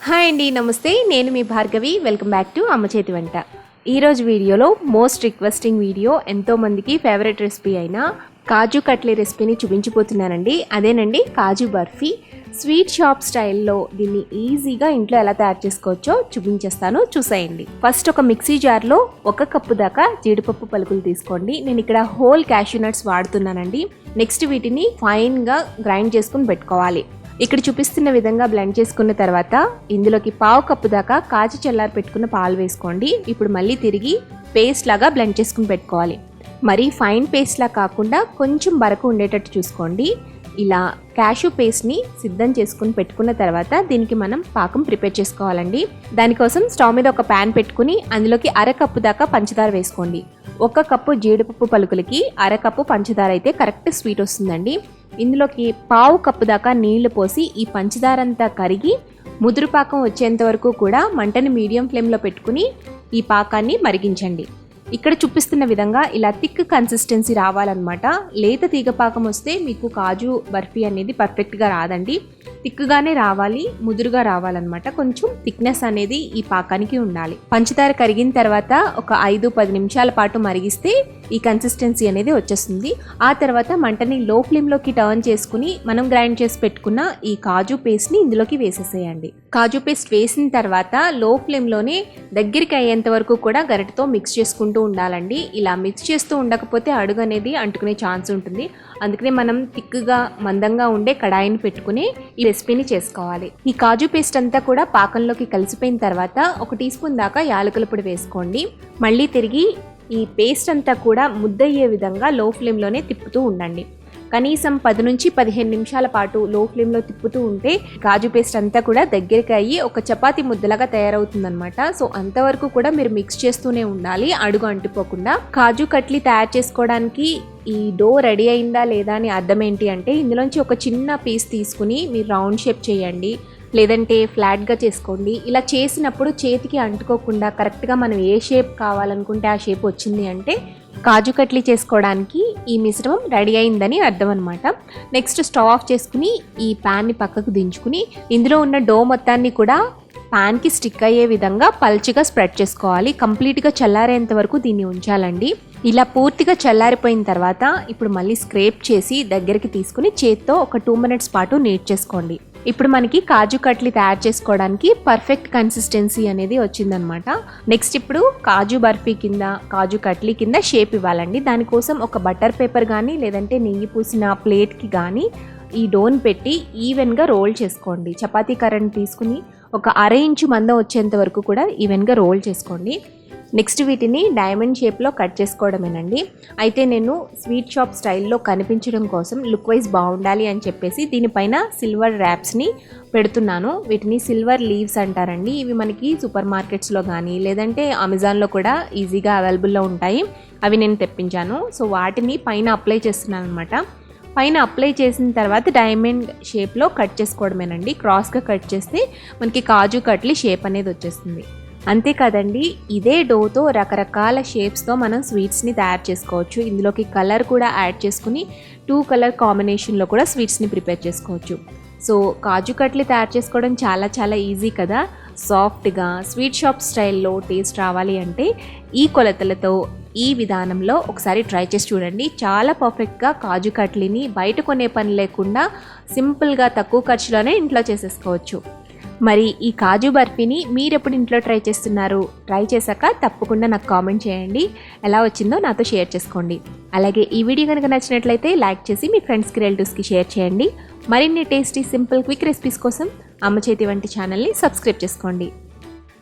Hi అండి, నమస్తే. నేను మీ భార్గవి. వెల్కమ్ బ్యాక్ టు అమ్మ చేతి వంట. ఈరోజు వీడియోలో మోస్ట్ రిక్వెస్టింగ్ వీడియో, ఎంతోమందికి ఫేవరెట్ రెసిపీ అయిన కాజు కట్లీ రెసిపీని చూపించిపోతున్నానండి. అదేనండి కాజు బర్ఫీ. స్వీట్ షాప్ స్టైల్లో దీన్ని ఈజీగా ఇంట్లో ఎలా తయారు చేసుకోవచ్చో చూపించేస్తాను, చూసేయండి. ఫస్ట్ ఒక మిక్సీ జార్లో 1 కప్పు దాకా జీడిపప్పు పలుకులు తీసుకోండి. నేను ఇక్కడ హోల్ క్యాష్యూ నట్స్ వాడుతున్నానండి. నెక్స్ట్ వీటిని ఫైన్గా గ్రైండ్ చేసుకుని పెట్టుకోవాలి. ఇక్కడ చూపిస్తున్న విధంగా బ్లెండ్ చేసుకున్న తర్వాత ఇందులోకి 1/2 కప్పు దాకా కాచి చల్లారి పెట్టుకున్న పాలు వేసుకోండి. ఇప్పుడు మళ్ళీ తిరిగి పేస్ట్ లాగా బ్లెండ్ చేసుకుని పెట్టుకోవాలి. మరి ఫైన్ పేస్ట్లా కాకుండా కొంచెం బరకు ఉండేటట్టు చూసుకోండి. ఇలా క్యాష్యూ పేస్ట్ని సిద్ధం చేసుకుని పెట్టుకున్న తర్వాత దీనికి మనం పాకం ప్రిపేర్ చేసుకోవాలండి. దానికోసం స్టవ్ మీద ఒక ప్యాన్ పెట్టుకుని అందులోకి 1/2 కప్పు దాకా పంచదార వేసుకోండి. 1 కప్పు జీడిపప్పు పలుకులకి 1/2 కప్పు పంచదార అయితే కరెక్ట్ స్వీట్ వస్తుందండి. ఇందులోకి 1/2 కప్పు దాకా నీళ్లు పోసి ఈ పంచదార అంతా కరిగి ముదురు పాకం వచ్చేంత వరకు కూడా మంటని మీడియం ఫ్లేమ్లో పెట్టుకుని ఈ పాకాన్ని మరిగించండి. ఇక్కడ చూపిస్తున్న విధంగా ఇలా థిక్ కన్సిస్టెన్సీ రావాలన్నమాట. లేత తీగ పాకం వస్తే మీకు కాజు బర్ఫీ అనేది పర్ఫెక్ట్గా రాదండి. థిక్గానే రావాలి, ముదురుగా రావాలన్నమాట. కొంచెం థిక్నెస్ అనేది ఈ పాకానికి ఉండాలి. పంచదార కరిగిన తర్వాత ఒక 5-10 నిమిషాల పాటు మరిగిస్తే ఈ కన్సిస్టెన్సీ అనేది వచ్చేస్తుంది. ఆ తర్వాత మంటని లో ఫ్లేమ్లోకి టర్న్ చేసుకుని మనం గ్రైండ్ చేసి పెట్టుకున్న ఈ కాజు పేస్ట్ని ఇందులోకి వేసేసేయండి. కాజు పేస్ట్ వేసిన తర్వాత లో ఫ్లేమ్లోనే దగ్గరికి అయ్యేంత వరకు కూడా గరిటతో మిక్స్ చేసుకుంటూ ఉండాలండి. ఇలా మిక్స్ చేస్తూ ఉండకపోతే అడుగు అనేది అంటుకునే ఛాన్స్ ఉంటుంది. అందుకనే మనం థిక్గా మందంగా ఉండే కడాయిని పెట్టుకుని ఈ రెసిపీని చేసుకోవాలి. ఈ కాజు పేస్ట్ అంతా కూడా పాకంలోకి కలిసిపోయిన తర్వాత 1 టీ స్పూన్ దాకా యాలకుల పొడి వేసుకోండి. మళ్ళీ తిరిగి ఈ పేస్ట్ అంతా కూడా ముద్దయ్యే విధంగా లో ఫ్లేమ్లోనే తిప్పుతూ ఉండండి. కనీసం 10-15 నిమిషాల పాటు లో ఫ్లేమ్లో తిప్పుతూ ఉంటే కాజు పేస్ట్ అంతా కూడా దగ్గరికి అయ్యి ఒక చపాతీ ముద్దలాగా తయారవుతుందన్నమాట. సో అంతవరకు కూడా మీరు మిక్స్ చేస్తూనే ఉండాలి, అడుగు అంటిపోకుండా. కాజు కట్లీ తయారు చేసుకోవడానికి ఈ డో రెడీ అయిందా లేదా అని అర్థం ఏంటి అంటే, ఇందులోంచి ఒక చిన్న పీస్ తీసుకుని మీరు రౌండ్ షేప్ చేయండి, లేదంటే ఫ్లాట్గా చేసుకోండి. ఇలా చేసినప్పుడు చేతికి అంటుకోకుండా కరెక్ట్గా మనం ఏ షేప్ కావాలనుకుంటే ఆ షేప్ వచ్చింది అంటే కాజు కట్లీ చేసుకోవడానికి ఈ మిశ్రమం రెడీ అయిందని అర్థం అనమాట. నెక్స్ట్ స్టవ్ ఆఫ్ చేసుకుని ఈ ప్యాన్ని పక్కకు దించుకుని ఇందులో ఉన్న డో మొత్తాన్ని కూడా ప్యాన్కి స్టిక్ అయ్యే విధంగా పల్చగా స్ప్రెడ్ చేసుకోవాలి. కంప్లీట్గా చల్లారేంత వరకు దీన్ని ఉంచాలండి. ఇలా పూర్తిగా చల్లారిపోయిన తర్వాత ఇప్పుడు మళ్ళీ స్క్రేప్ చేసి దగ్గరికి తీసుకుని చేత్తో ఒక 2 మినిట్స్ పాటు నీట్ చేసుకోండి. ఇప్పుడు మనకి కాజు కట్లీ తయారు చేసుకోవడానికి పర్ఫెక్ట్ కన్సిస్టెన్సీ అనేది వచ్చిందనమాట. నెక్స్ట్ ఇప్పుడు కాజు బర్ఫీ కింద, కాజు కట్లీ కింద షేప్ ఇవ్వాలండి. దానికోసం ఒక బటర్ పేపర్ కానీ లేదంటే నెయ్యి పూసిన ప్లేట్కి కానీ ఈ డోన్ పెట్టి ఈవెన్గా రోల్ చేసుకోండి. చపాతీ కర్రని తీసుకుని ఒక 1/2 ఇంచు మందం వచ్చేంత వరకు కూడా ఈవెన్గా రోల్ చేసుకోండి. నెక్స్ట్ వీటిని డైమండ్ షేప్లో కట్ చేసుకోవడమేనండి. అయితే నేను స్వీట్ షాప్ స్టైల్లో కనిపించడం కోసం లుక్ వైజ్ బాగుండాలి అని చెప్పేసి దీనిపైన సిల్వర్ ర్యాప్స్ని పెడుతున్నాను. వీటిని సిల్వర్ లీవ్స్ అంటారండి. ఇవి మనకి సూపర్ మార్కెట్స్లో కానీ లేదంటే అమెజాన్లో కూడా ఈజీగా అవైలబుల్లో ఉంటాయి. అవి నేను తెప్పించాను. సో వాటిని పైన అప్లై చేస్తున్నాను అనమాట. పైన అప్లై చేసిన తర్వాత డైమండ్ షేప్లో కట్ చేసుకోవడమేనండి. క్రాస్గా కట్ చేస్తే మనకి కాజు కట్లీ షేప్ అనేది వచ్చేస్తుంది. అంతే కదండి, ఇదే డోతో రకరకాల షేప్స్తో మనం స్వీట్స్ని తయారు చేసుకోవచ్చు. ఇందులోకి కలర్ కూడా యాడ్ చేసుకుని 2 కలర్ కాంబినేషన్లో కూడా స్వీట్స్ని ప్రిపేర్ చేసుకోవచ్చు. సో కాజు కట్లీ తయారు చేసుకోవడం చాలా చాలా ఈజీ కదా. సాఫ్ట్గా స్వీట్ షాప్ స్టైల్లో టేస్ట్ రావాలి అంటే ఈ కొలతలతో ఈ విధానంలో ఒకసారి ట్రై చేసి చూడండి. చాలా పర్ఫెక్ట్గా కాజు కట్లీని బయట కొనే పని లేకుండా సింపుల్గా తక్కువ ఖర్చులోనే ఇంట్లో చేసేసుకోవచ్చు. మరి ఈ కాజు బర్ఫీని మీరెప్పుడు ఇంట్లో ట్రై చేస్తున్నారు? ట్రై చేశాక తప్పకుండా నాకు కామెంట్ చేయండి. ఎలా వచ్చిందో నాతో షేర్ చేసుకోండి. అలాగే ఈ వీడియో కనుక నచ్చినట్లయితే లైక్ చేసి మీ ఫ్రెండ్స్కి, రిలేటివ్స్కి షేర్ చేయండి. మరిన్ని టేస్టీ, సింపుల్, క్విక్ రెసిపీస్ కోసం అమ్మ చేతి వంటి ఛానల్ని సబ్స్క్రైబ్ చేసుకోండి.